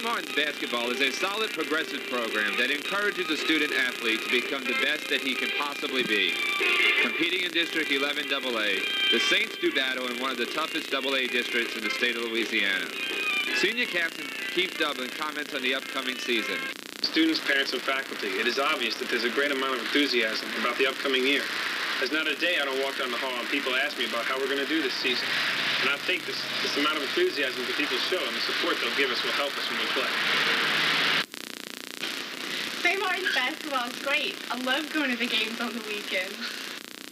St. Martin's basketball is a solid progressive program that encourages a student athlete to become the best that he can possibly be. Competing in District 11 AA, the Saints do battle in one of the toughest AA districts in the state of Louisiana. Senior captain Keith Dublin comments on the upcoming season. Students, parents, and faculty, it is obvious that there's a great amount of enthusiasm about the upcoming year. There's not a day I don't walk down the hall and people ask me about how we're going to do this season. And I think this amount of enthusiasm that people show and the support they'll give us will help us when we play. St. Martin's basketball is great. I love going to the games on the weekends.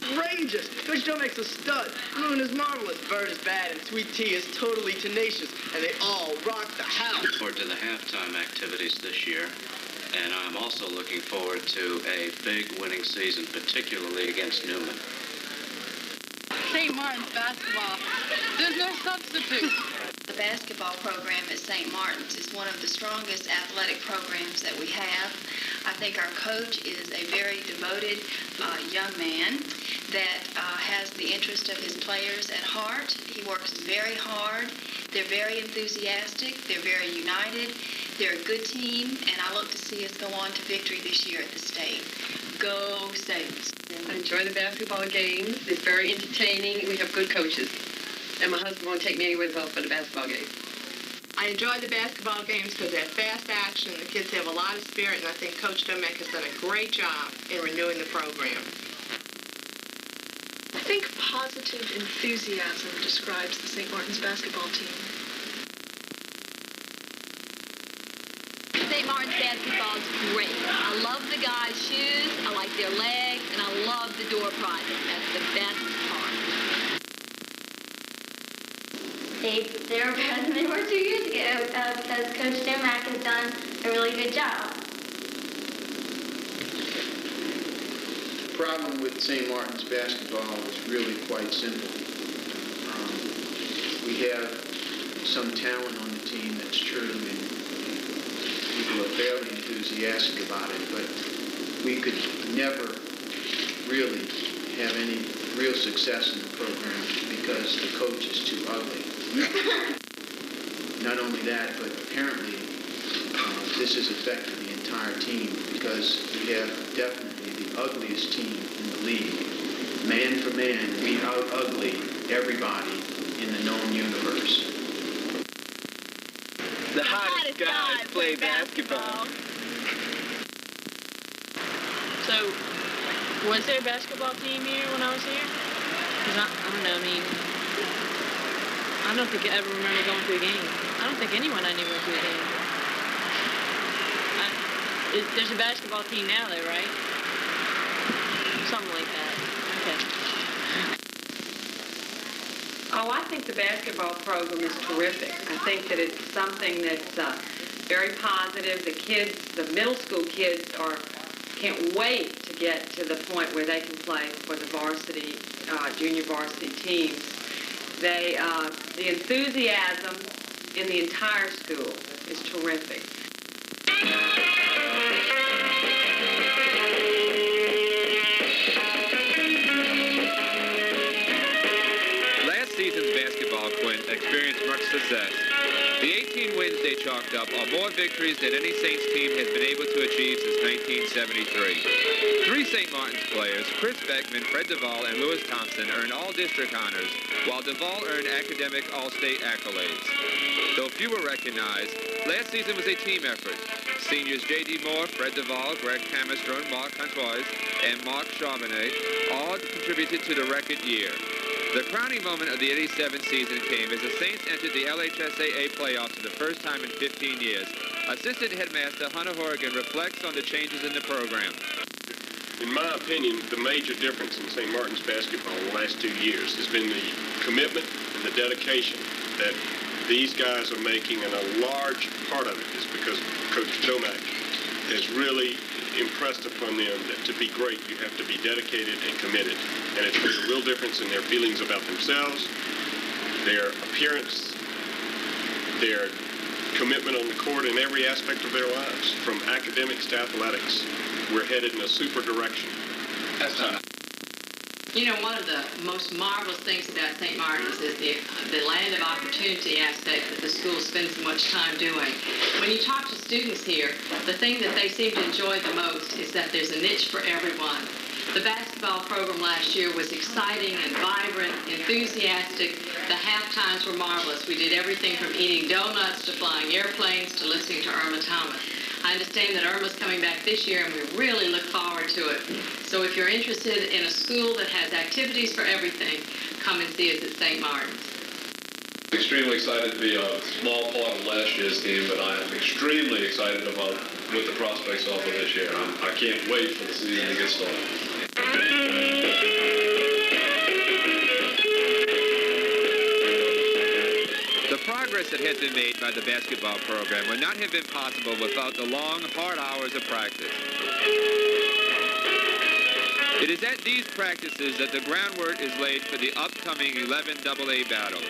Outrageous! Coach Domecq's a stud. Moon is marvelous. Bird is bad, and Sweet Tea is totally tenacious. And they all rock the house. Looking forward to the halftime activities this year. And I'm also looking forward to a big winning season, particularly against Newman. St. Martin's basketball. There's no substitute. The basketball program at St. Martin's is one of the strongest athletic programs that we have. I think our coach is a very devoted young man that has the interest of his players at heart. He works very hard. They're very enthusiastic. They're very united. They're a good team, and I look to see us go on to victory this year at the state. Go Saints. I enjoy the basketball games. It's very entertaining. We have good coaches. And my husband won't take me anywhere else but a basketball game. I enjoy the basketball games because they're fast action. The kids have a lot of spirit, and I think Coach Domecq has done a great job in renewing the program. I think positive enthusiasm describes the St. Martin's basketball team. St. Martin's basketball is great. I love the guys' shoes, I like their legs, and I love the door prizes. That's the best part. They're better than they were 2 years ago because Coach Domecq has done a really good job. The problem with St. Martin's basketball is really quite simple. We have some talent on the team, that's true, and people are fairly enthusiastic about it, but we could never really have any real success in the program because the coach is too ugly. Not only that, but apparently this has affected the entire team because we have definitely the ugliest team in the league. Man for man, we out-ugly everybody in the known universe. The hottest guys play basketball. So, was there a basketball team here when I was here? Because I don't know, I don't think I ever remember going to a game. I don't think anyone I knew went to a game. There's a basketball team now, though, right? Something like that. Okay. Oh, I think the basketball program is terrific. I think that it's something that's very positive. The kids, the middle school kids, can't wait to get to the point where they can play for the varsity, junior varsity teams. The enthusiasm in the entire school is terrific. Last season's basketball experienced much success. The 18 wins they chalked up are more victories than any Saints team has been able to achieve since 1973. Three St. Martin's players, Chris Beckman, Fred Duvall, and Lewis Thompson, earned all district honors, while Duvall earned academic all-state accolades. Though few were recognized, last season was a team effort. Seniors J.D. Moore, Fred Duvall, Greg Hammerstrom, Mark Huntois, and Mark Charbonnet all contributed to the record year. The crowning moment of the 87 season came as the Saints entered the LHSAA playoffs for the first time in 15 years. Assistant Headmaster Hunter Horrigan reflects on the changes in the program. In my opinion, the major difference in St. Martin's basketball in the last 2 years has been the commitment and the dedication that these guys are making, and a large part of it is because Coach Domecq has really impressed upon them that to be great, you have to be dedicated and committed. And it's made a real difference in their feelings about themselves, their appearance, their commitment on the court in every aspect of their lives, from academics to athletics. We're headed in a super direction. That's not You know, one of the most marvelous things about St. Martin's is the land of opportunity aspect that the school spends so much time doing. When you talk to students here, the thing that they seem to enjoy the most is that there's a niche for everyone. The basketball program last year was exciting and vibrant, enthusiastic. The half times were marvelous. We did everything from eating donuts to flying airplanes to listening to Irma Thomas. I understand that Irma's coming back this year, and we really look forward to it. So if you're interested in a school that has activities for everything, come and see us at St. Martin's. Extremely excited to be a small part of last year's team, but I am extremely excited about what the prospects are for this year. I can't wait for the season to get started. The progress that has been made by the basketball program would not have been possible without the long, hard hours of practice. It is at these practices that the groundwork is laid for the upcoming 11 AA battles.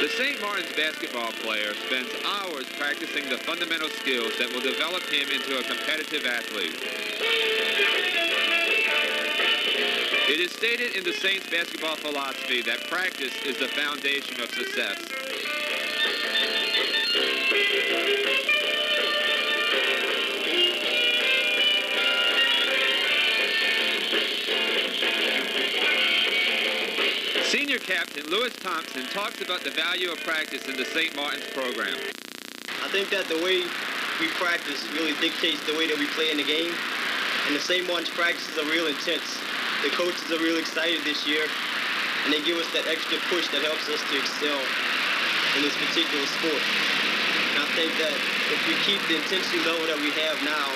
The St. Martin's basketball player spends hours practicing the fundamental skills that will develop him into a competitive athlete. It is stated in the Saints basketball philosophy that practice is the foundation of success. Senior captain Lewis Thompson talks about the value of practice in the St. Martin's program. I think that the way we practice really dictates the way that we play in the game. And the St. Martin's practices are real intense. The coaches are real excited this year, and they give us that extra push that helps us to excel in this particular sport. And I think that if we keep the intensity level that we have now,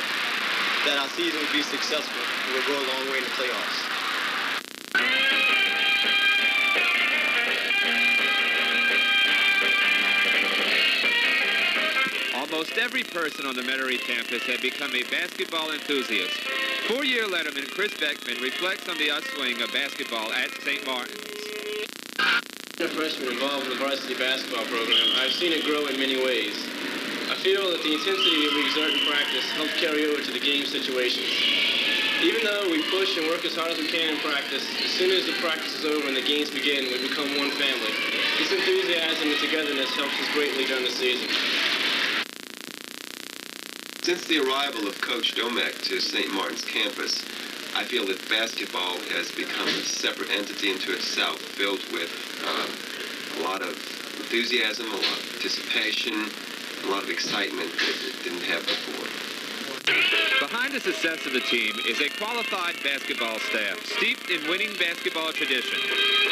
that our season will be successful and we'll go a long way in the playoffs. Almost every person on the Metairie campus had become a basketball enthusiast. Four-year letterman Chris Beckman reflects on the upswing of basketball at St. Martin's. As a freshman involved in the varsity basketball program, I've seen it grow in many ways. I feel that the intensity that we exert in practice helps carry over to the game situations. Even though we push and work as hard as we can in practice, as soon as the practice is over and the games begin, we become one family. This enthusiasm and togetherness helps us greatly during the season. Since the arrival of Coach Domecq to St. Martin's campus, I feel that basketball has become a separate entity into itself, filled with a lot of enthusiasm, a lot of participation, a lot of excitement that it didn't have before. Behind the success of the team is a qualified basketball staff, steeped in winning basketball tradition.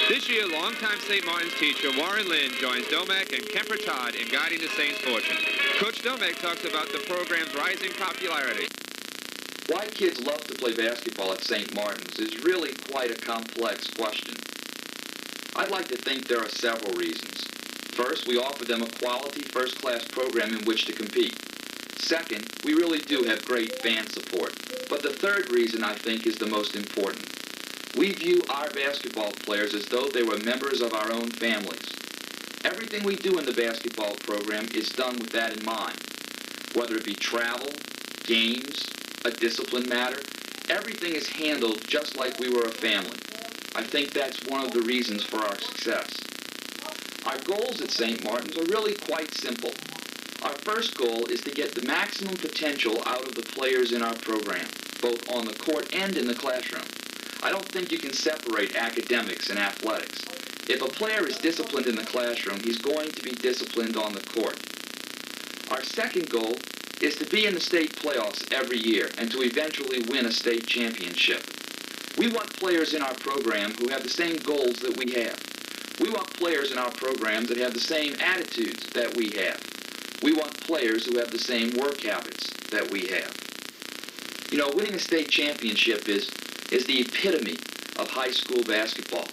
This year, longtime St. Martin's teacher Warren Lynn joins Domecq and Kemper Todd in guiding the Saints' fortune. Coach Domecq talks about the program's rising popularity. Why kids love to play basketball at St. Martin's is really quite a complex question. I'd like to think there are several reasons. First, we offer them a quality, first-class program in which to compete. Second, we really do have great fan support. But the third reason, I think, is the most important. We view our basketball players as though they were members of our own families. Everything we do in the basketball program is done with that in mind. Whether it be travel, games, a discipline matter, everything is handled just like we were a family. I think that's one of the reasons for our success. Our goals at St. Martin's are really quite simple. Our first goal is to get the maximum potential out of the players in our program, both on the court and in the classroom. I don't think you can separate academics and athletics. If a player is disciplined in the classroom, he's going to be disciplined on the court. Our second goal is to be in the state playoffs every year and to eventually win a state championship. We want players in our program who have the same goals that we have. We want players in our program that have the same attitudes that we have. We want players who have the same work habits that we have. You know, winning a state championship is the epitome of high school basketball.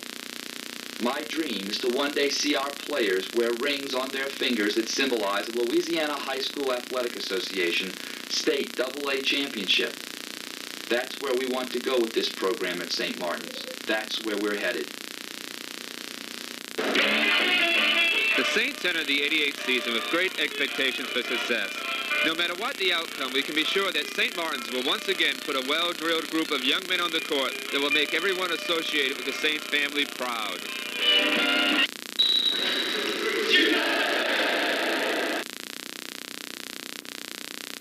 My dream is to one day see our players wear rings on their fingers that symbolize the Louisiana High School Athletic Association State AA Championship. That's where we want to go with this program at St. Martin's. That's where we're headed. The Saints enter the 88th season with great expectations for success. No matter what the outcome, we can be sure that St. Martin's will once again put a well-drilled group of young men on the court that will make everyone associated with the Saint family proud.